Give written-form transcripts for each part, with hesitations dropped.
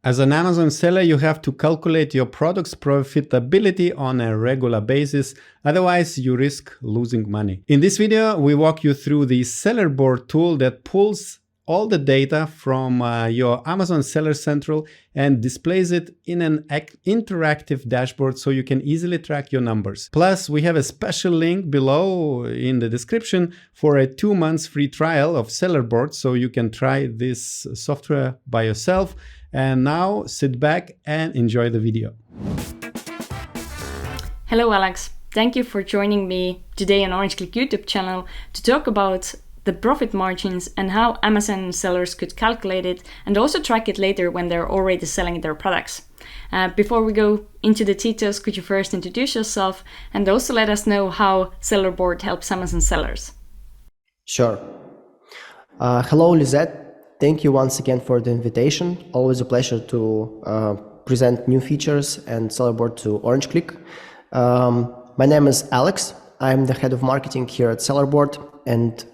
As an Amazon seller, you have to calculate your product's profitability on a regular basis, otherwise you risk losing money. In this video, we walk you through the Seller Board tool that pulls all the data from your Amazon Seller Central and displays it in an interactive dashboard so you can easily track your numbers. Plus, we have a special link below in the description for a 2 months free trial of Seller Board so you can try this software by yourself. And now sit back and enjoy the video. Hello Alex, thank you for joining me today on OrangeClick YouTube channel to talk about the profit margins and how Amazon sellers could calculate it and also track it later when they're already selling their products. Before we go into the details, could you first introduce yourself and also let us know how Seller Board helps Amazon sellers? Sure. Hello Lisette. Thank you once again for the invitation. Always a pleasure to present new features and Seller Board to OrangeClick. My name is Alex. I'm the head of marketing here at Seller Board, and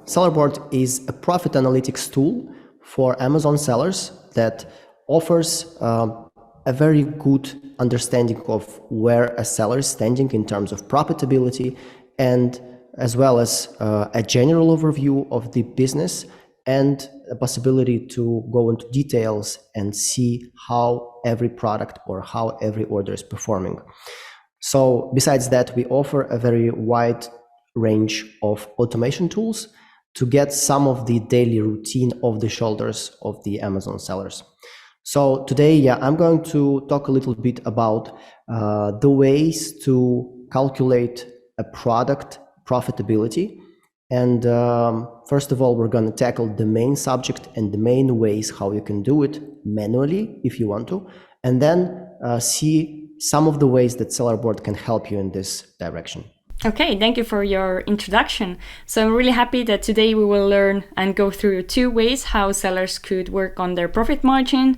Seller Board is a profit analytics tool for Amazon sellers that offers a very good understanding of where a seller is standing in terms of profitability, and as well as a general overview of the business and a possibility to go into details and see how every product or how every order is performing. So besides that, we offer a very wide range of automation tools to get some of the daily routine off the shoulders of the Amazon sellers. So today, I'm going to talk a little bit about the ways to calculate a product profitability. And first of all, we're going to tackle the main subject and the main ways how you can do it manually if you want to, and then see some of the ways that Seller Board can help you in this direction. Okay, thank you for your introduction. So I'm really happy that today we will learn and go through 2 ways how sellers could work on their profit margin.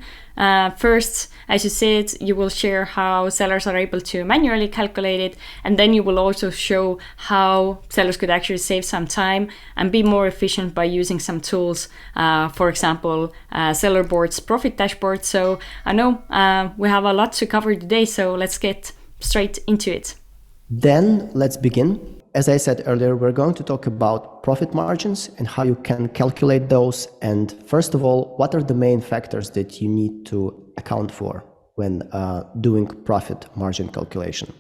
First, as you said, you will share how sellers are able to manually calculate it, and then you will also show how sellers could actually save some time and be more efficient by using some tools, for example, Seller Board's profit dashboard. So I know we have a lot to cover today, so let's get straight into it. Then let's begin. As I said earlier, we're going to talk about profit margins and how you can calculate those. And first of all, what are the main factors that you need to account for when doing profit margin calculation?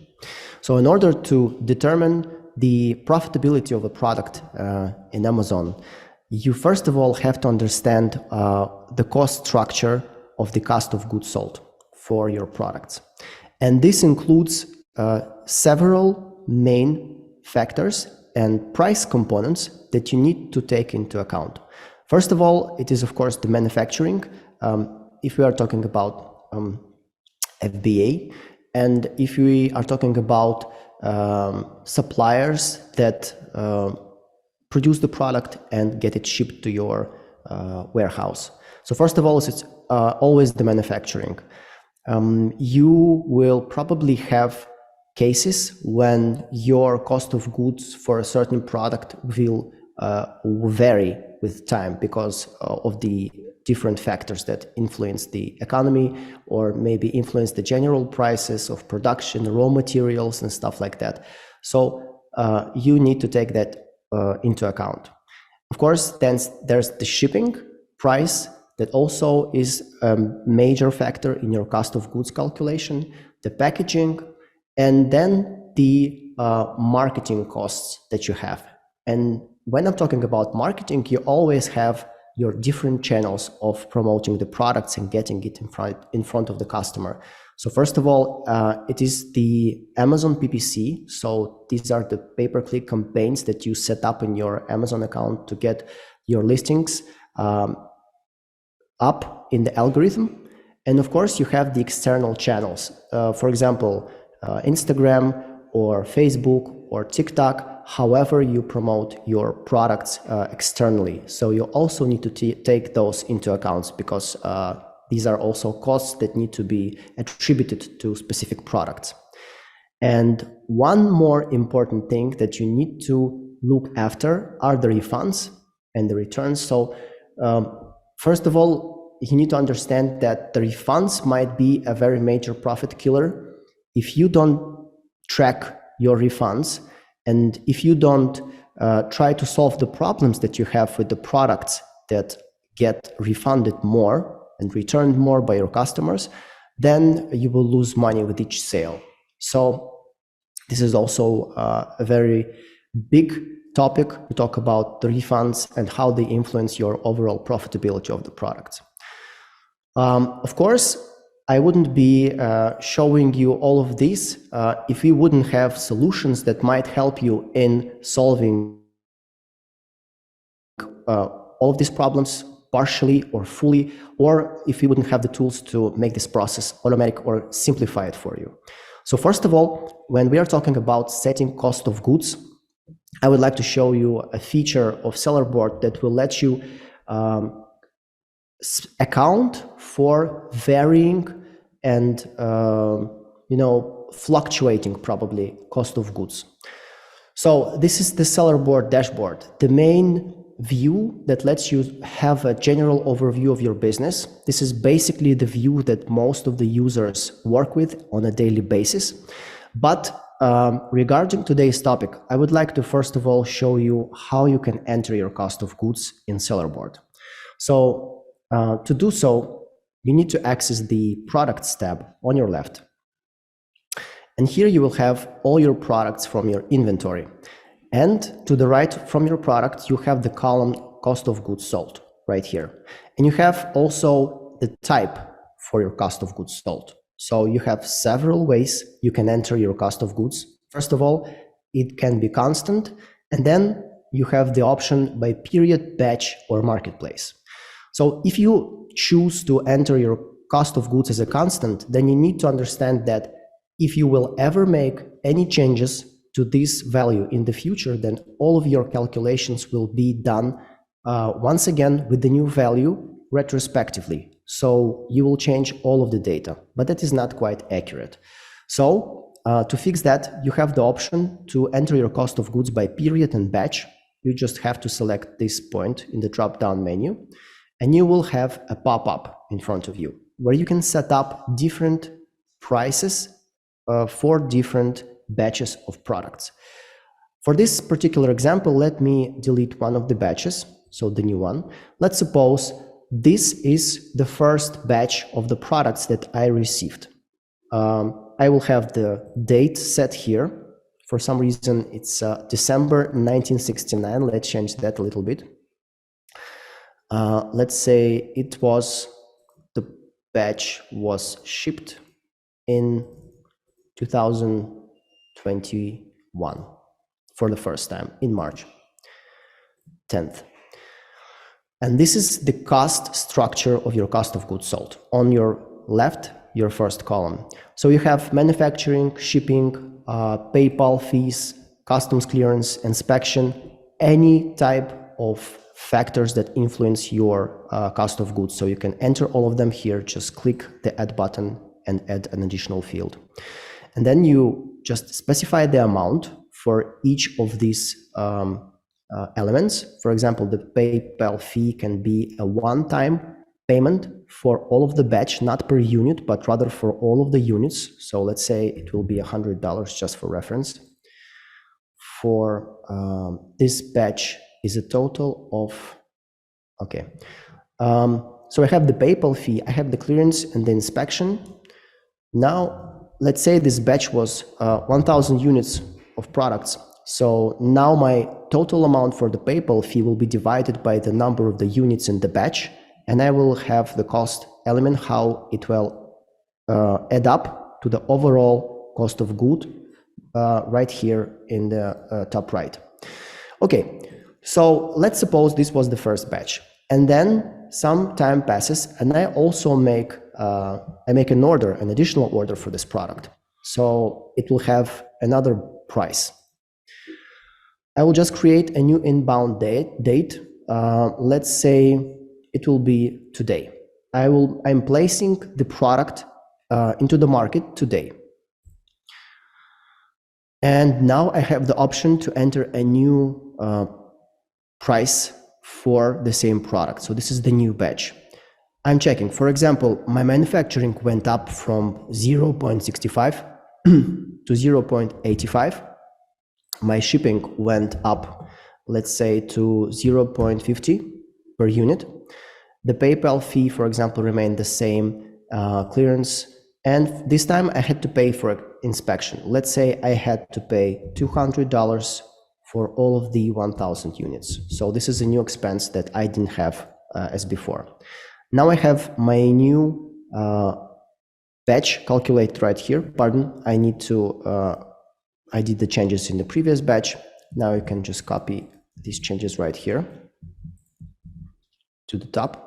So in order to determine the profitability of a product in Amazon, you first of all have to understand the cost structure of the cost of goods sold for your products. And this includes several main factors and price components that you need to take into account. First of all, it is of course the manufacturing. If we are talking about FBA, and if we are talking about suppliers that produce the product and get it shipped to your warehouse. So first of all, it's always the manufacturing. You will probably have cases when your cost of goods for a certain product will vary with time because of the different factors that influence the economy or maybe influence the general prices of production, raw materials and stuff like that. So you need to take that into account. Of course, then there's the shipping price that also is a major factor in your cost of goods calculation, the packaging, and then the marketing costs that you have. And when I'm talking about marketing, you always have your different channels of promoting the products and getting it in front of the customer. So first of all, it is the Amazon PPC. So these are the pay-per-click campaigns that you set up in your Amazon account to get your listings up in the algorithm. And of course, you have the external channels. For example, Instagram or Facebook or TikTok, however you promote your products externally. So you also need to take those into account because these are also costs that need to be attributed to specific products. And one more important thing that you need to look after are the refunds and the returns. So first of all, you need to understand that the refunds might be a very major profit killer if you don't track your refunds, and if you don't try to solve the problems that you have with the products that get refunded more and returned more by your customers, then you will lose money with each sale. So this is also a very big topic to talk about the refunds and how they influence your overall profitability of the product. Of course, I wouldn't be showing you all of this if we wouldn't have solutions that might help you in solving all of these problems partially or fully, or if we wouldn't have the tools to make this process automatic or simplify it for you. So first of all, when we are talking about setting cost of goods, I would like to show you a feature of Sellerboard that will let you account for varying and fluctuating probably cost of goods. So this is the Sellerboard dashboard, the main view that lets you have a general overview of your business. This is basically the view that most of the users work with on a daily basis. But regarding today's topic, I would like to first of all show you how you can enter your cost of goods in Sellerboard. So to do so, you need to access the Products tab on your left. And here you will have all your products from your inventory. And to the right from your product, you have the column Cost of Goods Sold right here. And you have also the type for your cost of goods sold. So you have several ways you can enter your cost of goods. First of all, it can be constant, and then you have the option by period, batch, or marketplace. So if you choose to enter your cost of goods as a constant, then you need to understand that if you will ever make any changes to this value in the future, then all of your calculations will be done once again with the new value retrospectively. So you will change all of the data, but that is not quite accurate. So to fix that, you have the option to enter your cost of goods by period and batch. You just have to select this point in the drop-down menu, and you will have a pop-up in front of you where you can set up different prices for different batches of products. For this particular example, let me delete one of the batches, so the new one. Let's suppose this is the first batch of the products that I received. I will have the date set here. For some reason, it's December 1969. Let's change that a little bit. Let's say the batch was shipped in 2021 for the first time in March 10th. And this is the cost structure of your cost of goods sold. On your left, your first column. So you have manufacturing, shipping, PayPal fees, customs clearance, inspection, any type of factors that influence your cost of goods. So you can enter all of them here. Just click the add button and add an additional field. And then you just specify the amount for each of these elements. For example, the PayPal fee can be a one-time payment for all of the batch, not per unit, but rather for all of the units. So let's say it will be $100 just for reference. For this batch is a total of, okay. So I have the PayPal fee, I have the clearance and the inspection. Now, let's say this batch was 1,000 units of products. So now my total amount for the PayPal fee will be divided by the number of the units in the batch, and I will have the cost element, how it will add up to the overall cost of good right here in the top right. Okay, so let's suppose this was the first batch, and then some time passes, and I also make an order, an additional order for this product. So it will have another price. I will just create a new inbound date. Let's say it will be today. I'm placing the product into the market today. And now I have the option to enter a new price for the same product. So this is the new batch. I'm checking. For example, my manufacturing went up from 0.65 to 0.85. My shipping went up, let's say, to 0.50 per unit. The PayPal fee, for example, remained the same, clearance. And this time I had to pay for inspection. Let's say I had to pay $200 for all of the 1,000 units. So this is a new expense that I didn't have as before. Now I have my new batch calculated right here. Pardon, I need to, I did the changes in the previous batch. Now you can just copy these changes right here to the top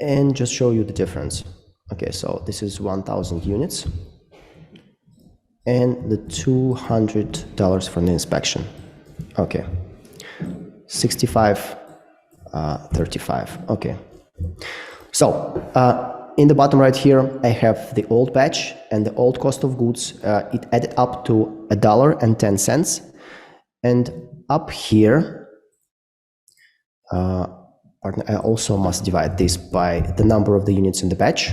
and just show you the difference. Okay, so this is 1,000 units and the $200 for the inspection. Okay, 65, 35. Okay, so in the bottom right here, I have the old batch and the old cost of goods. It added up to $1.10. And up here, I also must divide this by the number of the units in the batch,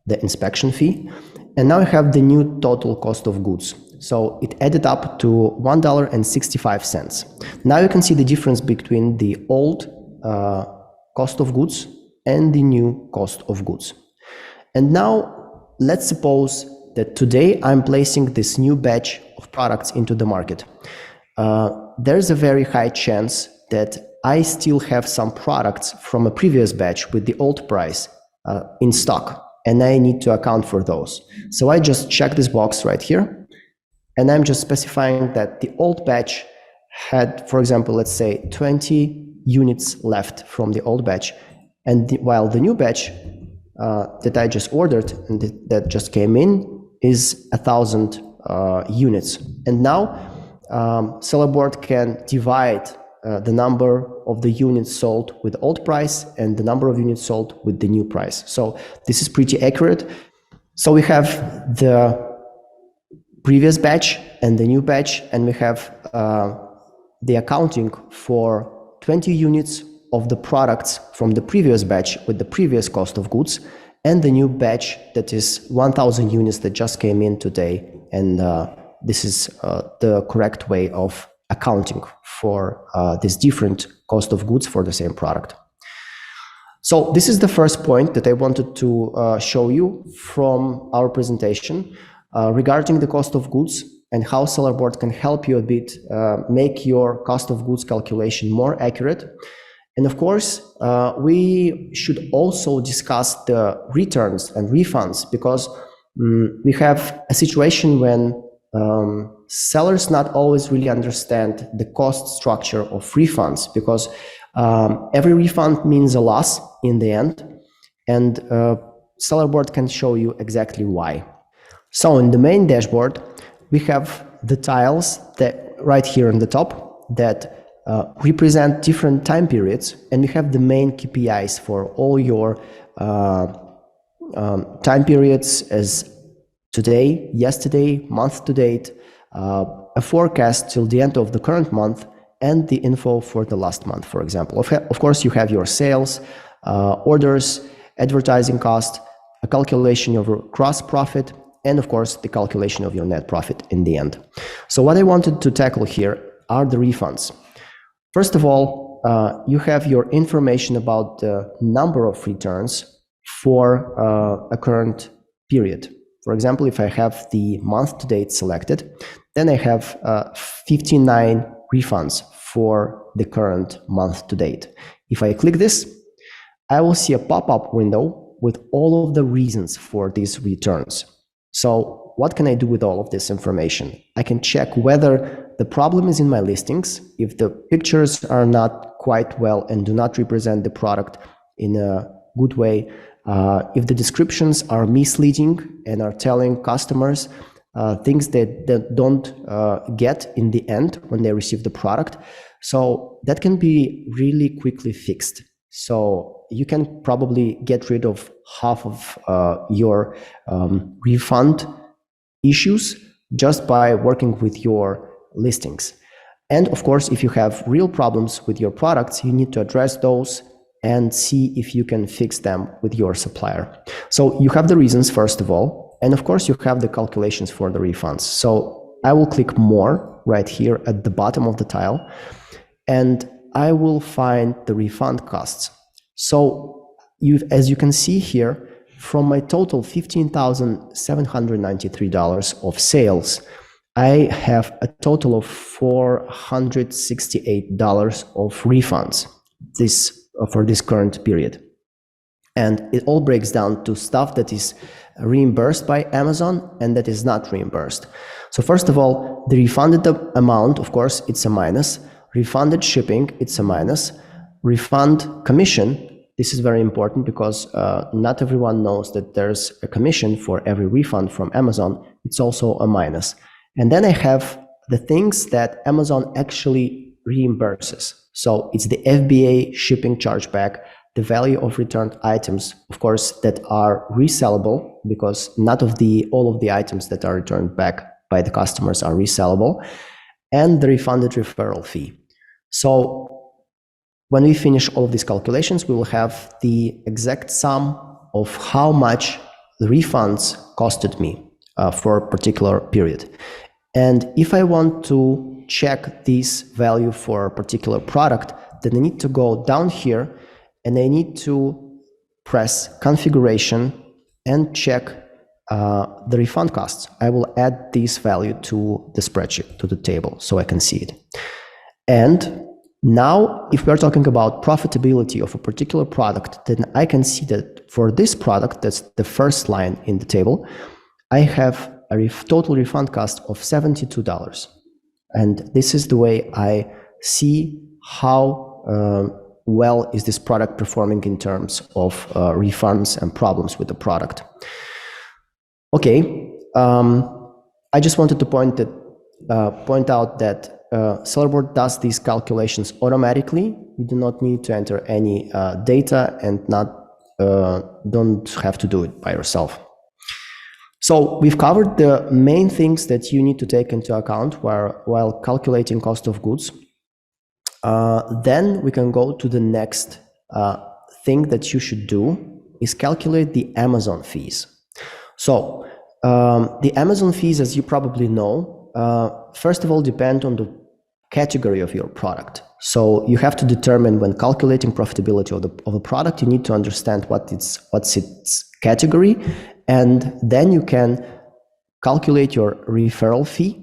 the inspection fee. And now I have the new total cost of goods. So it added up to $1.65. Now you can see the difference between the old cost of goods and the new cost of goods. And now let's suppose that today I'm placing this new batch of products into the market. There's a very high chance that I still have some products from a previous batch with the old price in stock, and I need to account for those. So I just check this box right here, and I'm just specifying that the old batch had, for example, let's say 20 units left from the old batch, and while the new batch that I just ordered and that just came in is 1,000 units. And now Sellerboard can divide the number of the units sold with the old price and the number of units sold with the new price. So this is pretty accurate. So we have the previous batch and the new batch, and we have the accounting for 20 units of the products from the previous batch with the previous cost of goods, and the new batch that is 1,000 units that just came in today. And this is the correct way of accounting for this different cost of goods for the same product. So this is the first point that I wanted to show you from our presentation regarding the cost of goods and how Sellerboard can help you a bit make your cost of goods calculation more accurate. And of course, we should also discuss the returns and refunds, because we have a situation when sellers not always really understand the cost structure of refunds, because every refund means a loss in the end, and Sellerboard can show you exactly why. So in the main dashboard, we have the tiles that right here on the top that represent different time periods, and we have the main KPIs for all your time periods as today, yesterday, month to date, a forecast till the end of the current month, and the info for the last month, for example. Of course, you have your sales, orders, advertising cost, a calculation of your gross profit, and of course, the calculation of your net profit in the end. So what I wanted to tackle here are the refunds. First of all, you have your information about the number of returns for a current period. For example, if I have the month to date selected, then I have 59 refunds for the current month to date. If I click this, I will see a pop-up window with all of the reasons for these returns. So what can I do with all of this information? I can check whether the problem is in my listings, if the pictures are not quite well and do not represent the product in a good way, if the descriptions are misleading and are telling customers things that they don't get in the end when they receive the product. So that can be really quickly fixed. So you can probably get rid of half of your refund issues just by working with your listings. And of course, if you have real problems with your products, you need to address those and see if you can fix them with your supplier. So you have the reasons, first of all, and of course you have the calculations for the refunds. So I will click more right here at the bottom of the tile, and I will find the refund costs. So as you can see here, from my total $15,793 of sales, I have a total of $468 of refunds for this current period. And it all breaks down to stuff that is reimbursed by Amazon and that is not reimbursed. So first of all, the refunded amount, of course, it's a minus. Refunded shipping, it's a minus. Refund commission, this is very important because not everyone knows that there's a commission for every refund from Amazon. It's also a minus. And then I have the things that Amazon actually reimburses. So it's the FBA shipping chargeback, the value of returned items, of course, that are resellable, because not all of the items that are returned back by the customers are resellable, and the refunded referral fee. So when we finish all of these calculations, we will have the exact sum of how much the refunds costed me for a particular period. And if I want to check this value for a particular product, then I need to go down here and I need to press configuration and check the refund costs. I will add this value to the spreadsheet, to the table, so I can see it. And now, if we're talking about profitability of a particular product, then I can see that for this product, that's the first line in the table, I have a total refund cost of $72. And this is the way I see how well is this product performing in terms of refunds and problems with the product. Okay, I just wanted to point out that Sellerboard does these calculations automatically. You do not need to enter any data and don't have to do it by yourself. So we've covered the main things that you need to take into account while calculating cost of goods. Then we can go to the next thing that you should do is calculate the Amazon fees. So the Amazon fees, as you probably know, first of all, depend on the category of your product. So you have to determine, when calculating profitability of a product, you need to understand what's its category, and then you can calculate your referral fee,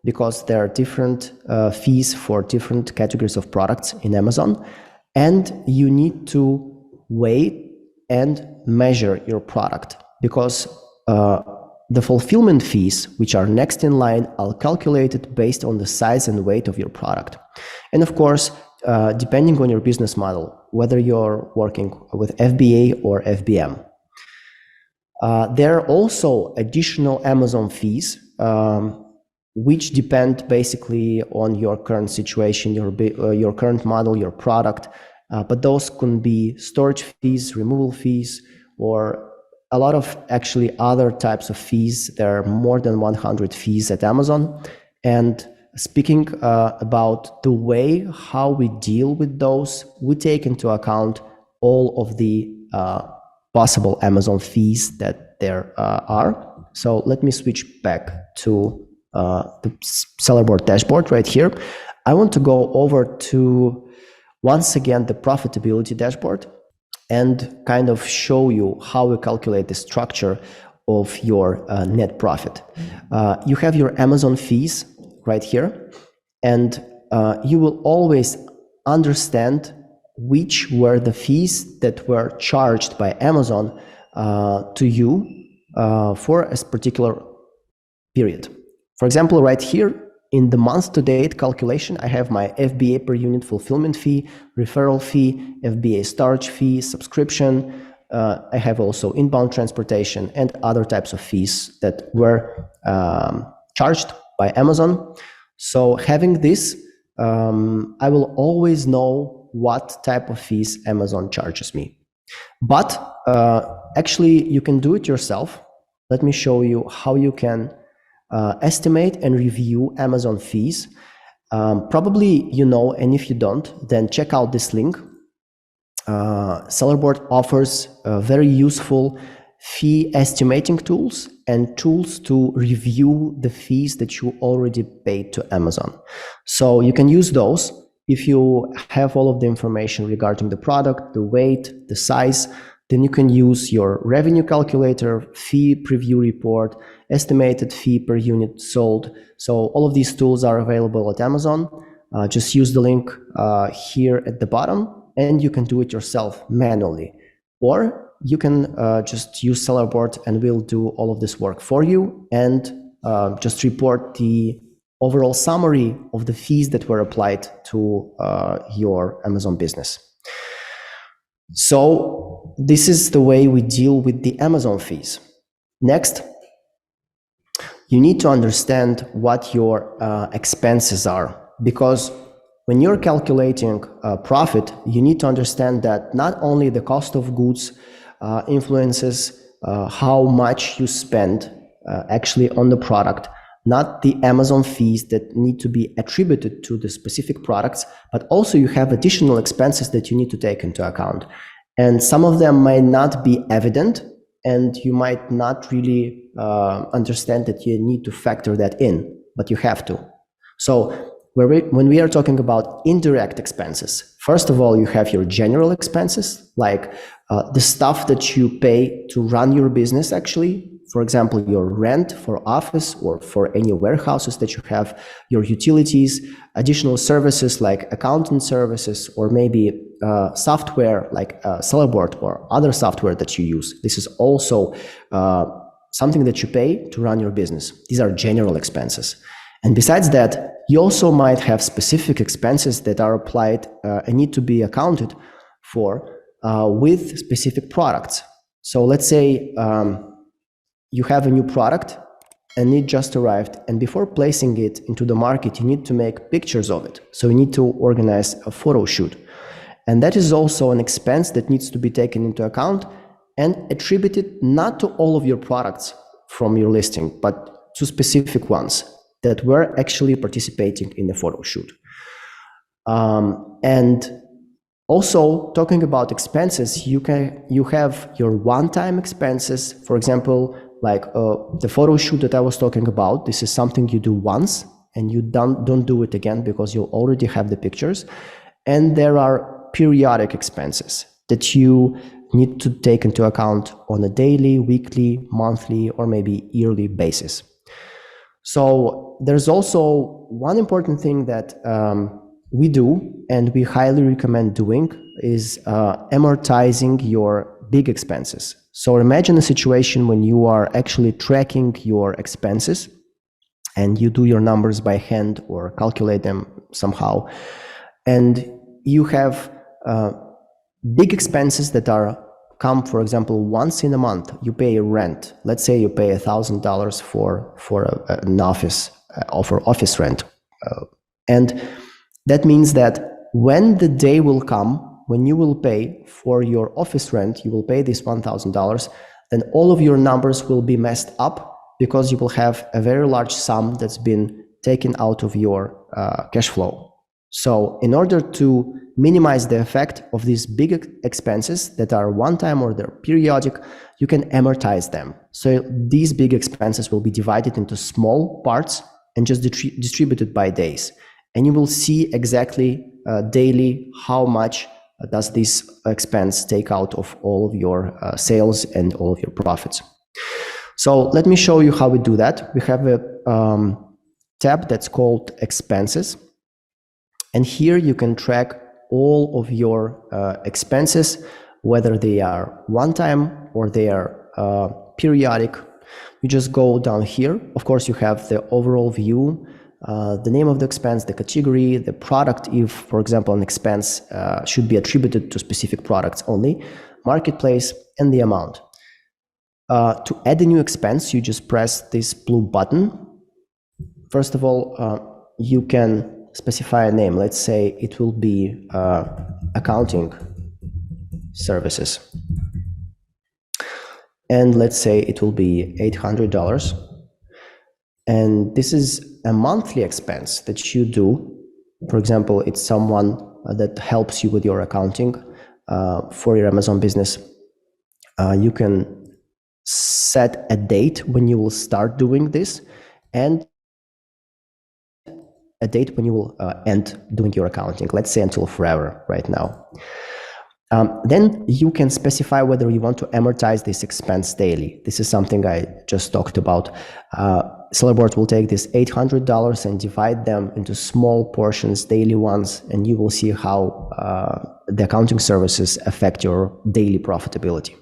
because there are different fees for different categories of products in Amazon, and you need to weigh and measure your product, because the fulfillment fees, which are next in line, are calculated based on the size and weight of your product. And of course, depending on your business model, whether you're working with FBA or FBM. There are also additional Amazon fees, which depend basically on your current situation, your current model, your product. But those can be storage fees, removal fees, or a lot of actually other types of fees. There are more than 100 fees at Amazon. And speaking about the way how we deal with those, we take into account all of the possible Amazon fees that there are. So let me switch back to the Sellerboard dashboard right here. I want to go over to, once again, the profitability dashboard, and kind of show you how we calculate the structure of your net profit. You have your Amazon fees right here, and you will always understand which were the fees that were charged by Amazon to you for a particular period. For example, right here, in the month-to-date calculation, I have my FBA per unit fulfillment fee, referral fee, FBA storage fee, subscription. I have also inbound transportation and other types of fees that were charged by Amazon. So having this, I will always know what type of fees Amazon charges me. But actually, you can do it yourself. Let me show you how you can estimate and review Amazon fees. Probably you know, and if you don't, then check out this link. Sellerboard offers very useful fee estimating tools and tools to review the fees that you already paid to Amazon. So you can use those if you have all of the information regarding the product, the weight, the size. Then you can use your revenue calculator, fee preview report, estimated fee per unit sold. So all of these tools are available at Amazon. Just use the link here at the bottom, and you can do it yourself manually. Or you can just use Sellerboard and we'll do all of this work for you and just report the overall summary of the fees that were applied to your Amazon business. So this is the way we deal with the Amazon fees. Next, you need to understand what your expenses are, because when you're calculating profit, you need to understand that not only the cost of goods influences how much you spend actually on the product, not the Amazon fees that need to be attributed to the specific products, but also you have additional expenses that you need to take into account. And some of them might not be evident, and you might not really understand that you need to factor that in, but you have to. So when we are talking about indirect expenses, first of all, you have your general expenses, like the stuff that you pay to run your business actually. For example, your rent for office or for any warehouses that you have, your utilities, additional services like accounting services, or maybe software like Sellerboard or other software that you use. This is also something that you pay to run your business. These are general expenses. And besides that, you also might have specific expenses that are applied and need to be accounted for with specific products. So let's say you have a new product and it just arrived, and before placing it into the market, you need to make pictures of it. So you need to organize a photo shoot. And that is also an expense that needs to be taken into account and attributed not to all of your products from your listing, but to specific ones that were actually participating in the photo shoot. And also, talking about expenses, you have your one-time expenses. For example, like the photo shoot that I was talking about. This is something you do once and you don't do it again because you already have the pictures. And there are periodic expenses that you need to take into account on a daily, weekly, monthly, or maybe yearly basis. So there's also one important thing that we do and we highly recommend doing is amortizing your big expenses. So imagine a situation when you are actually tracking your expenses and you do your numbers by hand or calculate them somehow, and you have big expenses that come, for example, once in a month. You pay rent. Let's say you pay $1,000 for an office for office rent, and that means that when the day will come when you will pay for your office rent, you will pay this $1,000, then all of your numbers will be messed up because you will have a very large sum that's been taken out of your cash flow. So in order to minimize the effect of these big expenses that are one-time or they're periodic, you can amortize them. So these big expenses will be divided into small parts and just distributed by days. And you will see exactly daily how much does this expense take out of all of your sales and all of your profits. So let me show you how we do that. We have a tab that's called Expenses. And here you can track all of your expenses, whether they are one-time or they are periodic. You just go down here. Of course, you have the overall view, the name of the expense, the category, the product, if, for example, an expense should be attributed to specific products only, marketplace, and the amount. To add a new expense, you just press this blue button. First of all, you can specify a name. Let's say it will be accounting services. And let's say it will be $800. And this is a monthly expense that you do. For example, it's someone that helps you with your accounting. for your Amazon business. You can set a date when you will start doing this and a date when you will end doing your accounting, let's say until forever right now. Then you can specify whether you want to amortize this expense daily. This is something I just talked about. Sellerboard will take this $800 and divide them into small portions, daily ones, and you will see how the accounting services affect your daily profitability.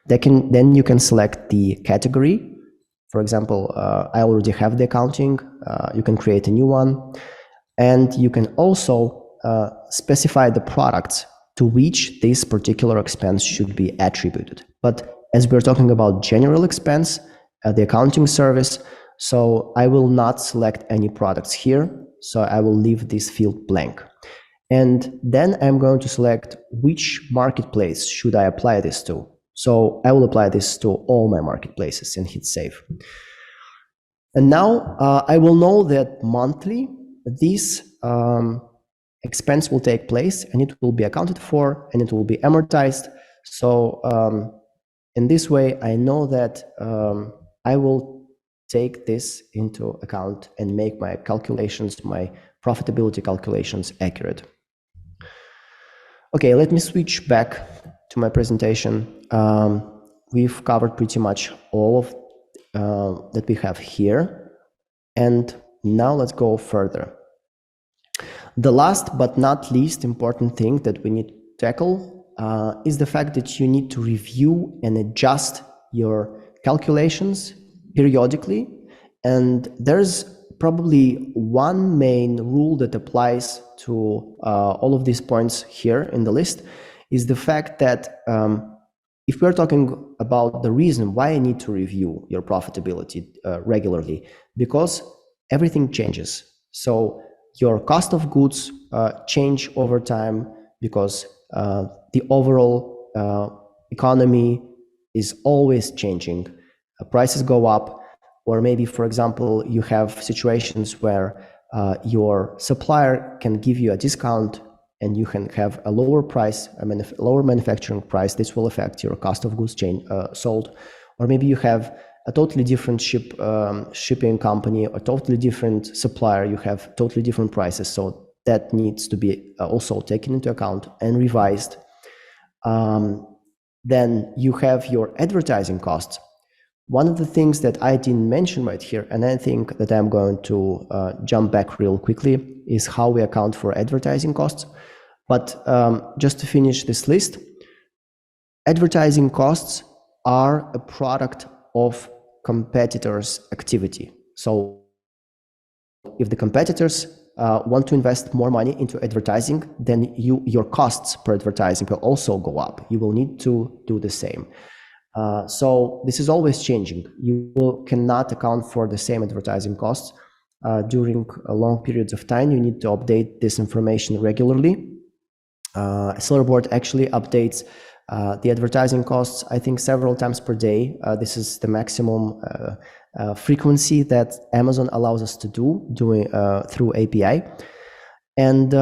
Then you can select the category. For example, I already have the accounting. You can create a new one. And you can also specify the products to which this particular expense should be attributed. But as we're talking about general expense, the accounting service, so I will not select any products here. So I will leave this field blank. And then I'm going to select which marketplace should I apply this to. So I will apply this to all my marketplaces and hit save. And now I will know that monthly this expense will take place and it will be accounted for and it will be amortized. So in this way, I know that I will take this into account and make my calculations, my profitability calculations accurate. Okay, let me switch back to my presentation. We've covered pretty much all of that we have here. And now let's go further. The last but not least important thing that we need to tackle is the fact that you need to review and adjust your calculations periodically. And there's probably one main rule that applies to all of these points here in the list, is the fact that if we're talking about the reason why I need to review your profitability regularly, because everything changes. So your cost of goods change over time because the overall economy is always changing. Prices go up, or maybe, for example, you have situations where your supplier can give you a discount and you can have a lower price, lower manufacturing price. This will affect your cost of goods sold. Or maybe you have a totally different shipping company, a totally different supplier, you have totally different prices. So that needs to be also taken into account and revised. Then you have your advertising costs. One of the things that I didn't mention right here, and I think that I'm going to jump back real quickly, is how we account for advertising costs. But just to finish this list, advertising costs are a product of competitors' activity. So if the competitors want to invest more money into advertising, then your costs per advertising will also go up. You will need to do the same. So this is always changing. You cannot account for the same advertising costs during long periods of time. You need to update this information regularly. Sellerboard actually updates the advertising costs, I think, several times per day. This is the maximum frequency that Amazon allows us to do through API. And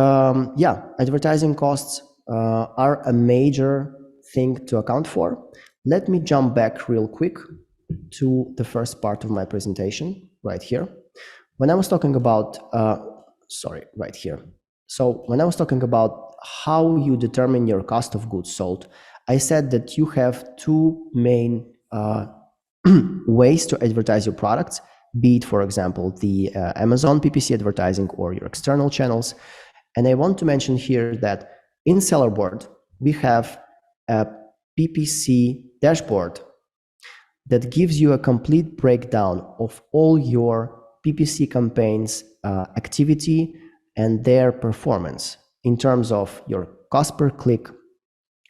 yeah, advertising costs are a major thing to account for. Let me jump back real quick to the first part of my presentation right here. When I was talking about, right here. So when I was talking about how you determine your cost of goods sold, I said that you have two main ways to advertise your products, be it, for example, the Amazon PPC advertising or your external channels. And I want to mention here that in Sellerboard, we have a PPC dashboard that gives you a complete breakdown of all your PPC campaigns activity and their performance in terms of your cost per click,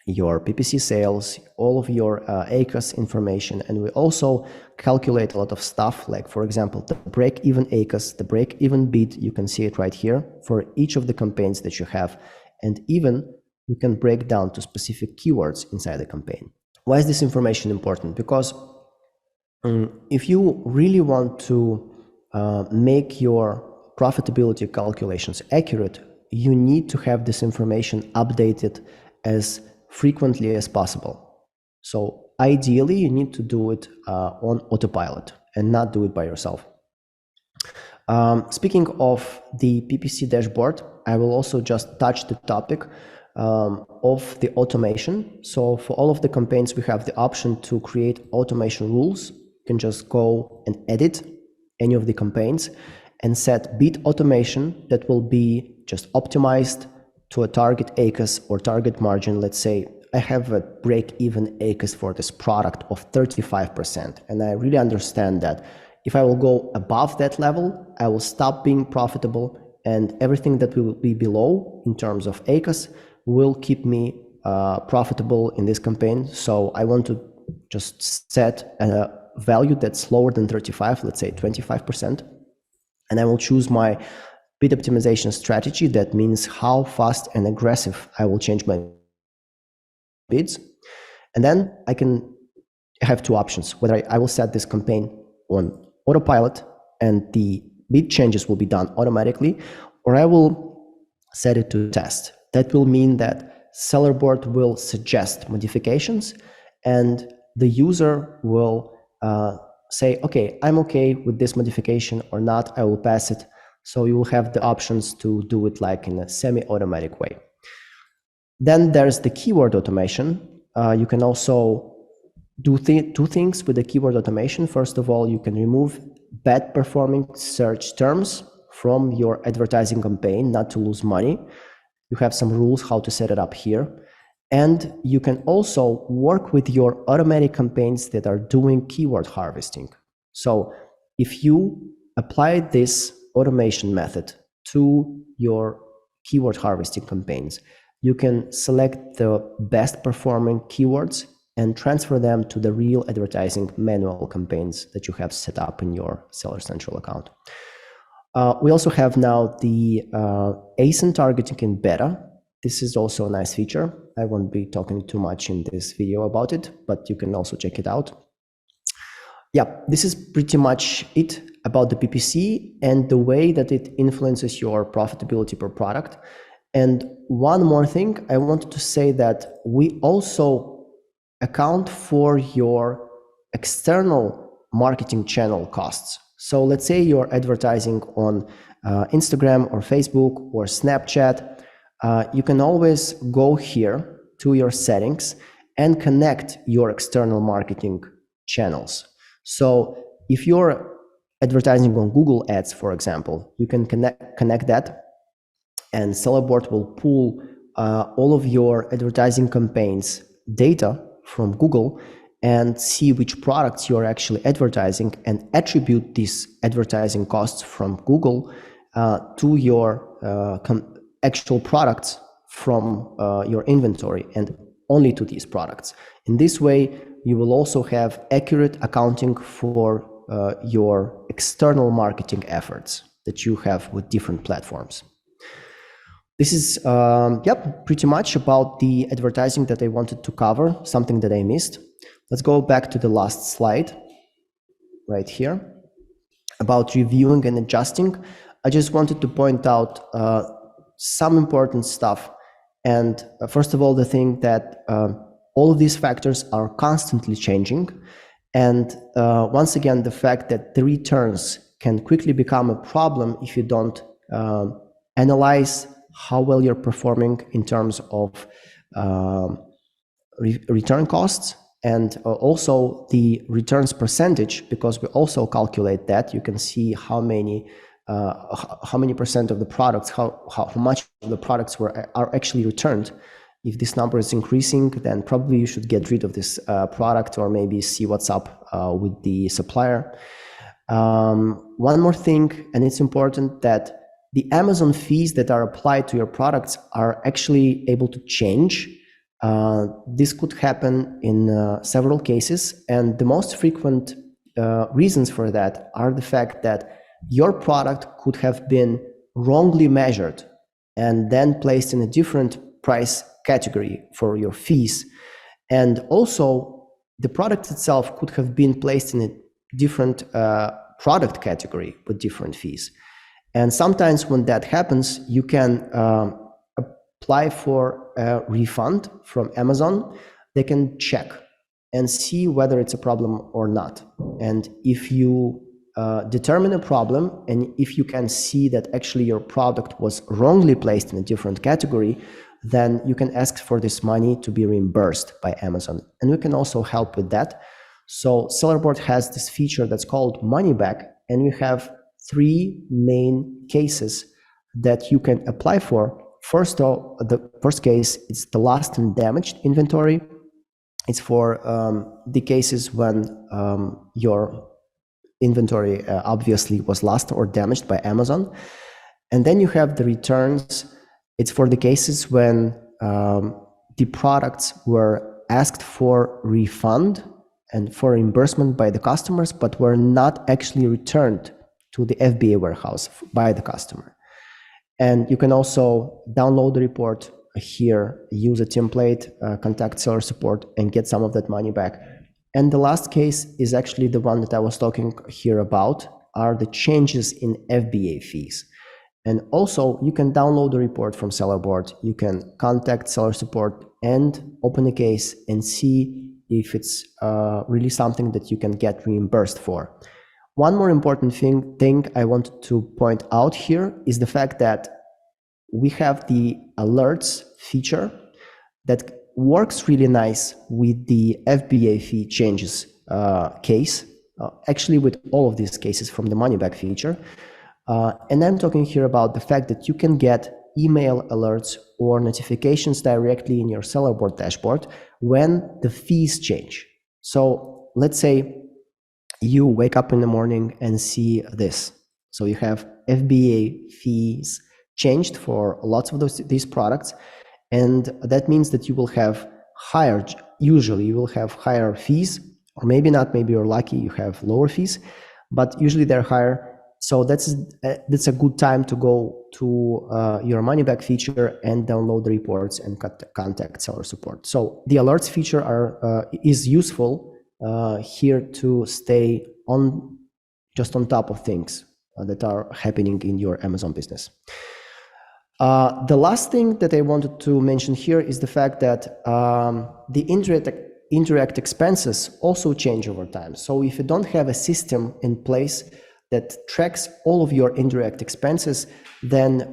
your PPC sales, all of your ACOS information. And we also calculate a lot of stuff, like, for example, the break-even ACOS, the break-even bid. You can see it right here for each of the campaigns that you have. And even you can break down to specific keywords inside the campaign. Why is this information important? Because if you really want to make your profitability calculations accurate, you need to have this information updated as frequently as possible. So ideally, you need to do it on autopilot and not do it by yourself. Speaking of the PPC dashboard, I will also just touch the topic of the automation. So for all of the campaigns, we have the option to create automation rules. You can just go and edit any of the campaigns and set bid automation that will be just optimized to a target ACoS or target margin. Let's say I have a break-even ACoS for this product of 35%, and I really understand that if I will go above that level, I will stop being profitable, and everything that will be below in terms of ACoS will keep me profitable in this campaign. So I want to just set a value that's lower than 35, let's say 25%, and I will choose my bid optimization strategy. That means how fast and aggressive I will change my bids. And then I can have two options, whether I will set this campaign on autopilot and the bid changes will be done automatically, or I will set it to test. That will mean that Sellerboard will suggest modifications and the user will say, okay, I'm okay with this modification or not, I will pass it. So you will have the options to do it like in a semi-automatic way. Then there's the keyword automation. You can also do two things with the keyword automation. First of all, you can remove bad performing search terms from your advertising campaign, not to lose money. You have some rules how to set it up here. And you can also work with your automatic campaigns that are doing keyword harvesting. So if you apply this automation method to your keyword harvesting campaigns, you can select the best performing keywords and transfer them to the real advertising manual campaigns that you have set up in your Seller Central account. We also have now the ASIN targeting in beta. This is also a nice feature. I won't be talking too much in this video about it, but you can also check it out. Yeah, this is pretty much it about the PPC and the way that it influences your profitability per product. And one more thing, I wanted to say that we also account for your external marketing channel costs. So let's say you're advertising on Instagram or Facebook or Snapchat. You can always go here to your settings and connect your external marketing channels. So if you're advertising on Google Ads, for example, you can connect that, and Sellerboard will pull all of your advertising campaigns data from Google and see which products you're actually advertising and attribute these advertising costs from Google to your actual products from your inventory and only to these products. In this way, you will also have accurate accounting for your external marketing efforts that you have with different platforms. This is pretty much about the advertising that I wanted to cover, something that I missed. Let's go back to the last slide right here about reviewing and adjusting. I just wanted to point out some important stuff. And first of all, the thing that all of these factors are constantly changing. And once again, the fact that the returns can quickly become a problem if you don't analyze how well you're performing in terms of return costs and also the returns percentage, because we also calculate that. You can see how many percent of the products, how much of the products are actually returned. If this number is increasing, then probably you should get rid of this product or maybe see what's up with the supplier. One more thing, and it's important, that the Amazon fees that are applied to your products are actually able to change. This could happen in several cases, and the most frequent reasons for that are the fact that your product could have been wrongly measured and then placed in a different price category for your fees. And also, the product itself could have been placed in a different product category with different fees. And sometimes when that happens, you can apply for a refund from Amazon, they can check and see whether it's a problem or not. And if you determine a problem, and if you can see that actually your product was wrongly placed in a different category, then you can ask for this money to be reimbursed by Amazon. And we can also help with that. So Sellerboard has this feature that's called money back, and we have 3 main cases that you can apply for. First of all, the first case is the lost and damaged inventory. It's for the cases when your inventory obviously was lost or damaged by Amazon. And then you have the returns. It's for the cases when the products were asked for refund and for reimbursement by the customers, but were not actually returned to the FBA warehouse by the customer. And you can also download the report here, use a template, contact seller support, and get some of that money back. And the last case is actually the one that I was talking here about, are the changes in FBA fees. And also, you can download the report from Sellerboard. You can contact seller support and open a case and see if it's really something that you can get reimbursed for. One more important thing I wanted to point out here is the fact that we have the alerts feature that works really nice with the FBA fee changes case, actually with all of these cases from the money back feature. And I'm talking here about the fact that you can get email alerts or notifications directly in your Sellerboard dashboard when the fees change. So let's say you wake up in the morning and see this. So you have FBA fees changed for lots of these products. And that means that you will have usually you will have higher fees, or maybe not, maybe you're lucky, you have lower fees, but usually they're higher. So that's a good time to go to your money back feature and download the reports and contact seller support. So the alerts feature is useful here to stay just on top of things that are happening in your Amazon business. The last thing that I wanted to mention here is the fact that the indirect expenses also change over time. So if you don't have a system in place that tracks all of your indirect expenses, then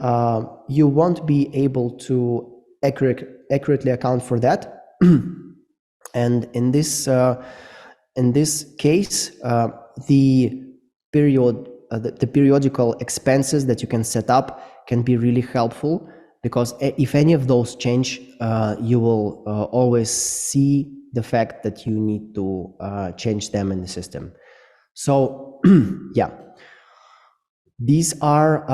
you won't be able to accurately account for that. And in this case, the periodical expenses that you can set up can be really helpful, because if any of those change, you will always see the fact that you need to change them in the system. So yeah, these are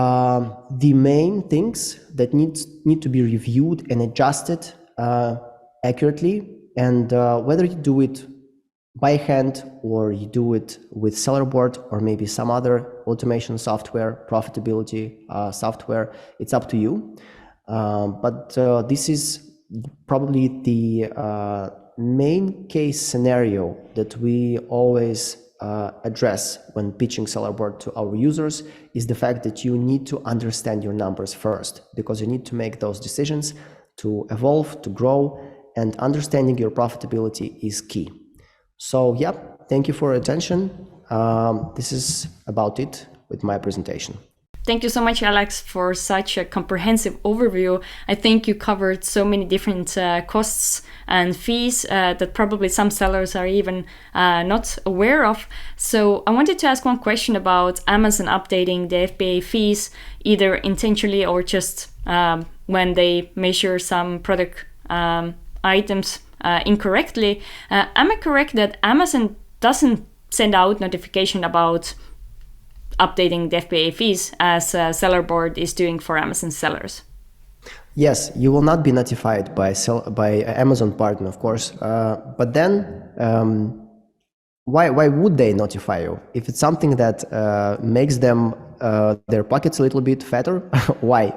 the main things that need to be reviewed and adjusted accurately. And whether you do it by hand or you do it with Sellerboard or maybe some other automation software, profitability software, it's up to you. But this is probably the main case scenario that we always address when pitching Sellerboard to our users, is the fact that you need to understand your numbers first, because you need to make those decisions to evolve, to grow, and understanding your profitability is key. So yeah, thank you for your attention. This is about it with my presentation. Thank you so much, Alex, for such a comprehensive overview. I think you covered so many different costs and fees that probably some sellers are even not aware of. So I wanted to ask one question about Amazon updating the FBA fees, either intentionally or just when they measure some product items incorrectly. Am I correct that Amazon doesn't send out notification about updating the FBA fees as Sellerboard is doing for Amazon sellers? Yes, you will not be notified by Amazon partner, of course. But then, why would they notify you? If it's something that makes them their pockets a little bit fatter, why?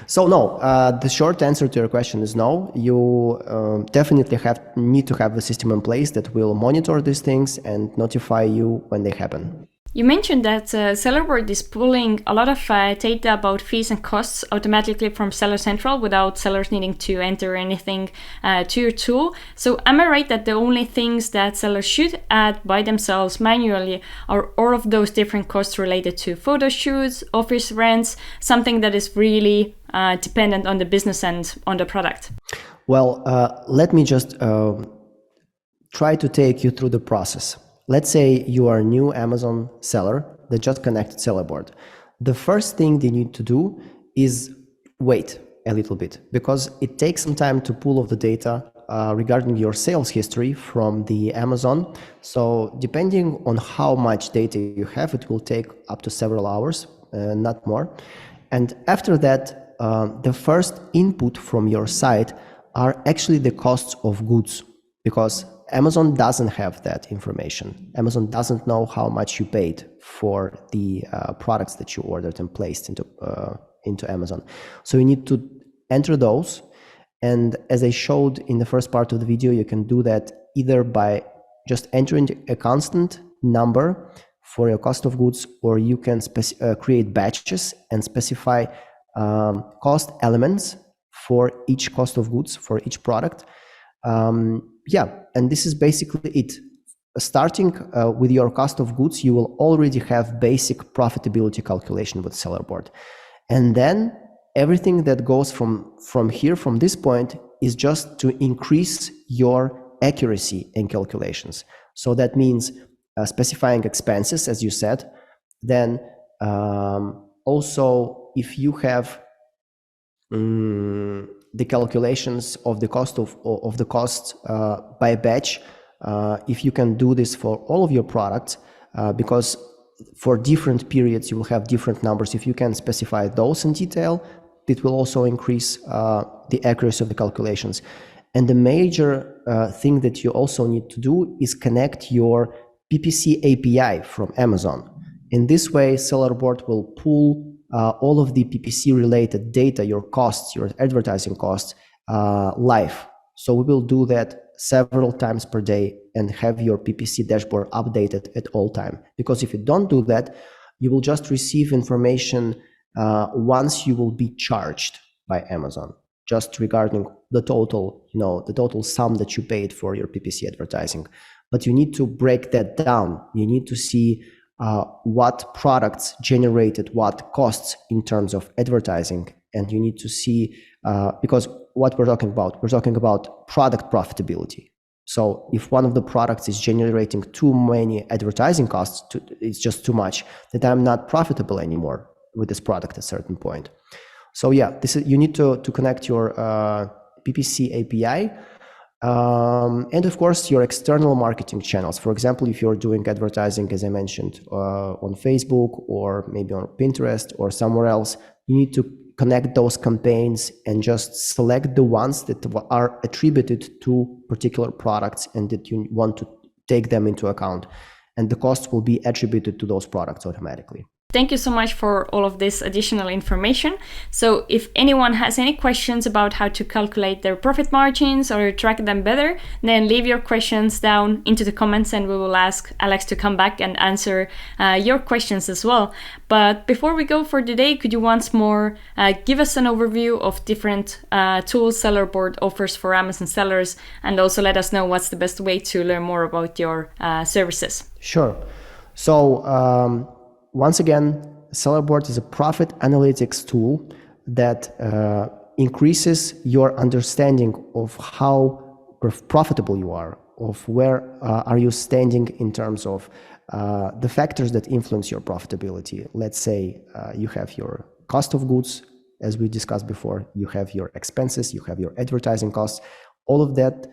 So no, the short answer to your question is no. You definitely need to have a system in place that will monitor these things and notify you when they happen. You mentioned that Sellerboard is pulling a lot of data about fees and costs automatically from Seller Central without sellers needing to enter anything to your tool. So am I right that the only things that sellers should add by themselves manually are all of those different costs related to photo shoots, office rents, something that is really dependent on the business and on the product? Well, let me just try to take you through the process. Let's say you are a new Amazon seller that just connected Sellerboard. The first thing they need to do is wait a little bit, because it takes some time to pull all the data regarding your sales history from the Amazon. So depending on how much data you have, it will take up to several hours, not more. And after that, the first input from your site are actually the costs of goods, because Amazon doesn't have that information. Amazon doesn't know how much you paid for the products that you ordered and placed into Amazon. So you need to enter those. And as I showed in the first part of the video, you can do that either by just entering a constant number for your cost of goods, or you can create batches and specify cost elements for each cost of goods for each product. And this is basically it. Starting with your cost of goods, you will already have basic profitability calculation with Sellerboard. And then everything that goes from here, from this point, is just to increase your accuracy in calculations. So that means specifying expenses, as you said. Then also, if you have the calculations of the cost of the costs by batch, if you can do this for all of your products, because for different periods you will have different numbers. If you can specify those in detail, it will also increase the accuracy of the calculations. And the major thing that you also need to do is connect your PPC API from Amazon. In this way, Sellerboard will pull all of the PPC related data, your costs, your advertising costs, live. So we will do that several times per day and have your PPC dashboard updated at all time. Because if you don't do that, you will just receive information once you will be charged by Amazon, just regarding the total, the total sum that you paid for your PPC advertising. But you need to break that down. You need to see what products generated what costs in terms of advertising. And you need to see, because what we're talking about product profitability. So if one of the products is generating too many advertising costs, it's just too much, that I'm not profitable anymore with this product at a certain point. So yeah, you need to connect your PPC API. And of course, your external marketing channels. For example, if you're doing advertising, as I mentioned, on Facebook or maybe on Pinterest or somewhere else, you need to connect those campaigns and just select the ones that are attributed to particular products and that you want to take them into account. And the cost will be attributed to those products automatically. Thank you so much for all of this additional information. So if anyone has any questions about how to calculate their profit margins or track them better, then leave your questions down into the comments and we will ask Alex to come back and answer your questions as well. But before we go for today, could you once more give us an overview of different tools Sellerboard offers for Amazon sellers, and also let us know what's the best way to learn more about your services? Sure. So once again, Sellerboard is a profit analytics tool that increases your understanding of how profitable you are, of where are you standing in terms of the factors that influence your profitability. Let's say you have your cost of goods, as we discussed before, you have your expenses, you have your advertising costs. All of that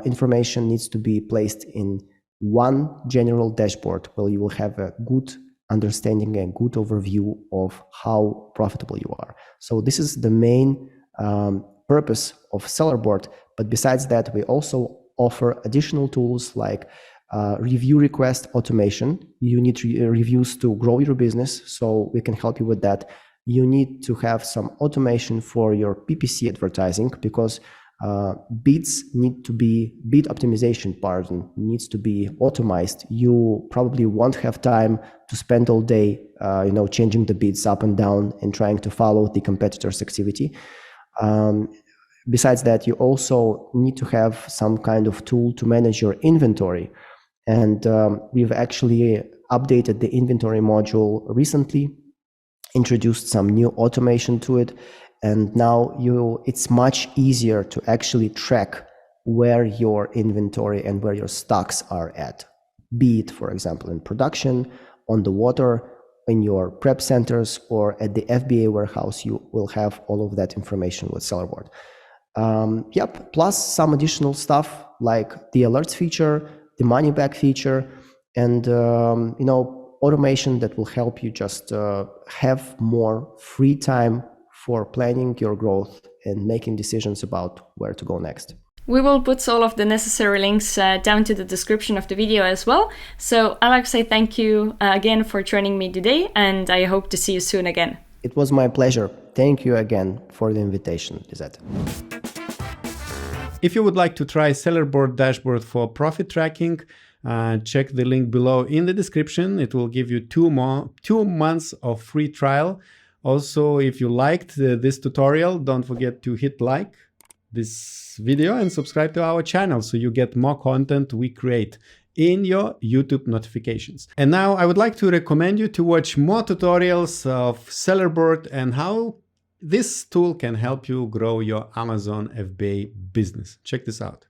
information needs to be placed in one general dashboard where you will have a good understanding and good overview of how profitable you are. So this is the main purpose of Sellerboard. But besides that, we also offer additional tools like review request automation. You need reviews to grow your business, so we can help you with that. You need to have some automation for your PPC advertising, because bid optimization needs to be automized. You probably won't have time to spend all day, changing the bids up and down and trying to follow the competitor's activity. Besides that, you also need to have some kind of tool to manage your inventory. And we've actually updated the inventory module recently, introduced some new automation to it, and now it's much easier to actually track where your inventory and where your stocks are at, be it, for example, in production, on the water, in your prep centers, or at the FBA warehouse. You will have all of that information with Sellerboard. Plus some additional stuff like the alerts feature, the money back feature, and automation that will help you just have more free time for planning your growth and making decisions about where to go next. We will put all of the necessary links down to the description of the video as well. So Alex, I thank you again for joining me today, and I hope to see you soon again. It was my pleasure. Thank you again for the invitation, Lizette. If you would like to try Sellerboard dashboard for profit tracking, check the link below in the description. It will give you 2 months of free trial. Also, if you liked this tutorial, don't forget to hit like this video and subscribe to our channel so you get more content we create in your YouTube notifications. And now I would like to recommend you to watch more tutorials of Sellerboard and how this tool can help you grow your Amazon FBA business. Check this out.